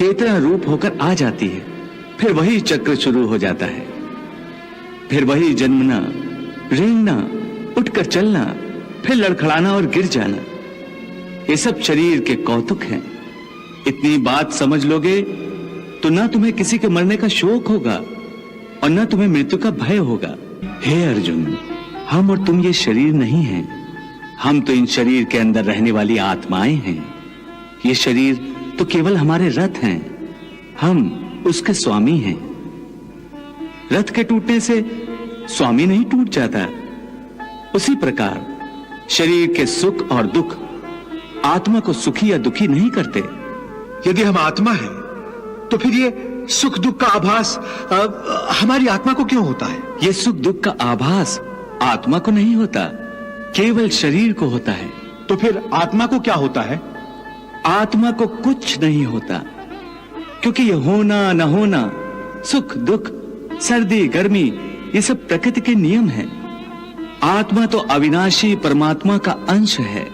चेतना रूप होकर आ जाती है, फिर वही चक्र शुरू हो जाता है। फिर वही जन्मना, रेंगना, उठकर चलना, फिर लड़खड़ाना और गिर जाना। ये सब शरीर के कौतुक हैं। इतनी बात समझ लोगे तो ना तुम्हें किसी के मरने का शोक होगा और ना तुम्हें मृत्यु का भय होगा। हे अर्जुन, हम और तुम ये शरीर नहीं हैं। हम तो इन शरीर के अंदर रहने वाली आत्माएं हैं। ये शरीर तो केवल हमारे रथ हैं। हम उसके स्वामी हैं। रथ के टूटने से स्वामी नहीं टूट जाता। उसी प्रकार शरीर के सुख और दुख आत्मा को सुखी या दुखी नहीं करते। यदि हम आत्मा हैं, तो फिर ये सुख दुख का आभास हमारी आत्मा को क्यों होता है? ये सुख दुख का आभास आत्मा को नहीं होता, केवल शरीर को होता है। तो फिर आत्मा को क्या होता है? आत्मा को कुछ नहीं होता, क्योंकि ये होना न होना, सुख दुख, सर्दी गर्मी, ये सब प्रकृति के नियम हैं। आत्मा तो अविनाशी परमात्मा का अंश है,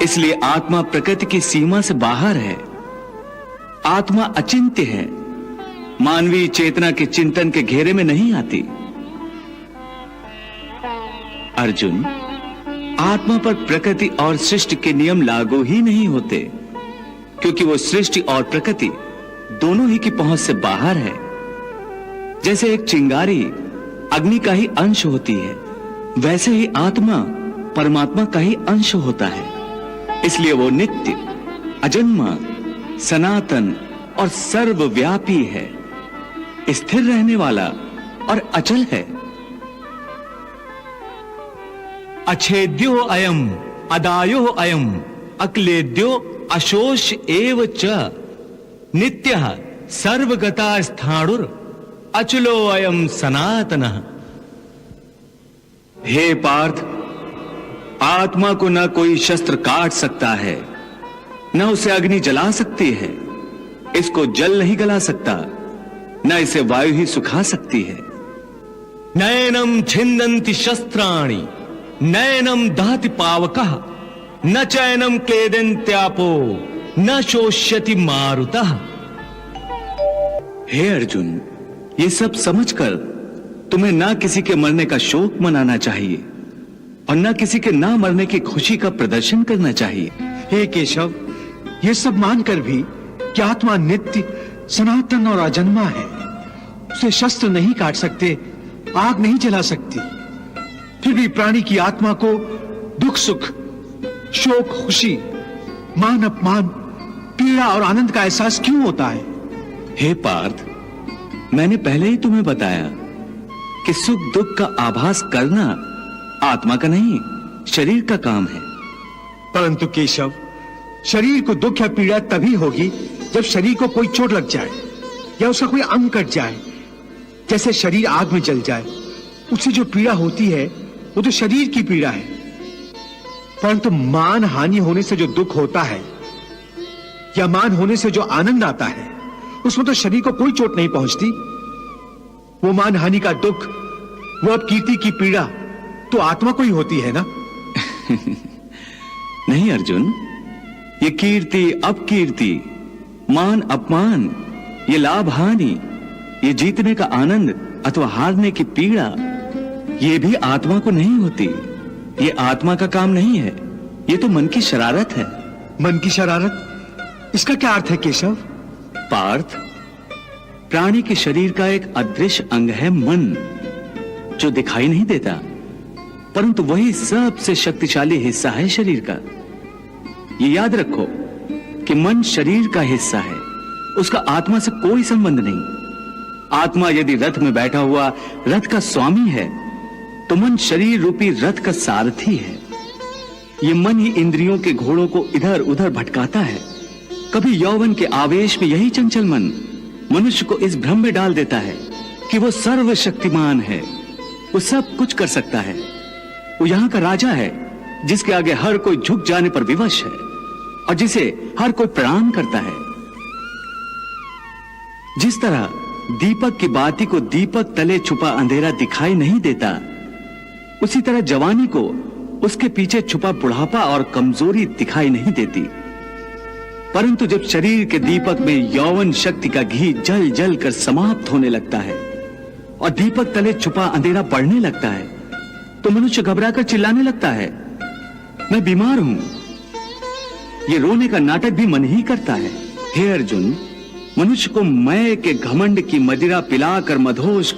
इसलिए आत्मा प्रकृति की सीमा से बाहर है। आत्मा अचिंत्य है, मानवीय चेतना के चिंतन के घेरे में नहीं आती। अर्जुन, आत्मा पर प्रकृति और सृष्टि के नियम लागू ही नहीं होते, क्योंकि वो सृष्टि और प्रकृति दोनों ही की पहुंच से बाहर है। जैसे एक चिंगारी अग्नि का ही अंश होती है, वैसे ही आत्मा परमात्मा का ही अंश होता है। इसलिए वो नित्य, अजन्मा, सनातन और सर्वव्यापी है, स्थिर रहने वाला और अचल है। अछेद्यो अयम अदायो अयम अक्लेद्यो अशोष एव च नित्यः सर्वगता स्थाणुर अचलो अयम सनातनः। हे पार्थ, आत्मा को न कोई शस्त्र काट सकता है, न उसे अग्नि जला सकती है, इसको जल नहीं गला सकता, न इसे वायु ही सुखा सकती है। नैनम छिन्दन्ति शस्त्राणि नैनम दहति पावकः न चैनम क्लेदन्त्यापो न शोष्यति मारुतः। हे अर्जुन, ये सब समझकर तुम्हें ना किसी के मरने का शोक मनाना चाहिए और ना किसी के ना मरने की खुशी का प्रदर्शन करना चाहिए। हे केशव, ये सब मानकर भी कि आत्मा नित्य, सनातन और अजन्मा है, उसे शस्त्र नहीं काट सकते, आग नहीं जला सकती, फिर भी प्राणी की आत्मा को दुख सुख, शोक खुशी, मान अपमान, पीड़ा और आनंद का एहसास क्यों होता है? हे पार्थ, मैंने पहले ही तुम्हें बताया कि सुख दुख का आभास करना आत्मा का नहीं, शरीर का काम है। परंतु केशव, शरीर को दुख या पीड़ा तभी होगी जब शरीर को कोई चोट लग जाए या उसका कोई अंग कट जाए। जैसे शरीर आग में जल जाए, उससे जो पीड़ा होती है वो तो शरीर की पीड़ा है। परंतु मान हानि होने से जो दुख होता है या मान होने से जो आनंद आता है, उसमें तो शरीर को कोई चोट नहीं पहुंचती। वो मान हानि का दुख, वो अपकीर्ति की पीड़ा तो आत्मा को ही होती है ना? नहीं अर्जुन, ये कीर्ति अपकीर्ति, मान अपमान, ये लाभ हानि, ये जीतने का आनंद अथवा हारने की पीड़ा, ये भी आत्मा को नहीं होती। ये आत्मा का काम नहीं है, ये तो मन की शरारत है। मन की शरारत, इसका क्या अर्थ है केशव? पार्थ, प्राणी के शरीर का एक अदृश्य अंग है मन, जो दिखाई नहीं देता, परंतु वही सबसे शक्तिशाली हिस्सा है शरीर का। ये याद रखो कि मन शरीर का हिस्सा है, उसका आत्मा से कोई संबंध नहीं। आत्मा यदि रथ में बैठा हुआ रथ का स्वामी है, तो मन शरीर रूपी रथ का सारथी है। ये मन ही इंद्रियों के घोड़ों को इधर उधर भटकाता है। कभी यौवन के आवेश में यही चंचल मन मनुष्य को इस भ्रम में डाल देता है कि वो सर्वशक्तिमान है, वो सब कुछ कर सकता है, वो यहाँ का राजा है, जिसके आगे हर कोई झुक जाने पर विवश है और जिसे हर कोई प्रणाम करता है। जिस तरह दीपक की बाती को दीपक तले छुपा अंधेरा दिखाई नहीं देता, उसी तरह जवानी को उसके पीछे छुपा बुढ़ापा और कमजोरी दिखाई नहीं देती। परंतु जब शरीर के दीपक में यौवन शक्ति का घी जल जल कर समाप्त होने लगता है और दीपक तले छुपा अंधेरा बढ़ने लगता है, तो मनुष्य घबराकर चिल्लाने लगता है, मैं बीमार हूं। ये रोने का नाटक भी मन ही करता है। हे अर्जुन, मनुष्य को मैं के घमंड की मदिरा पिलाकर मधोश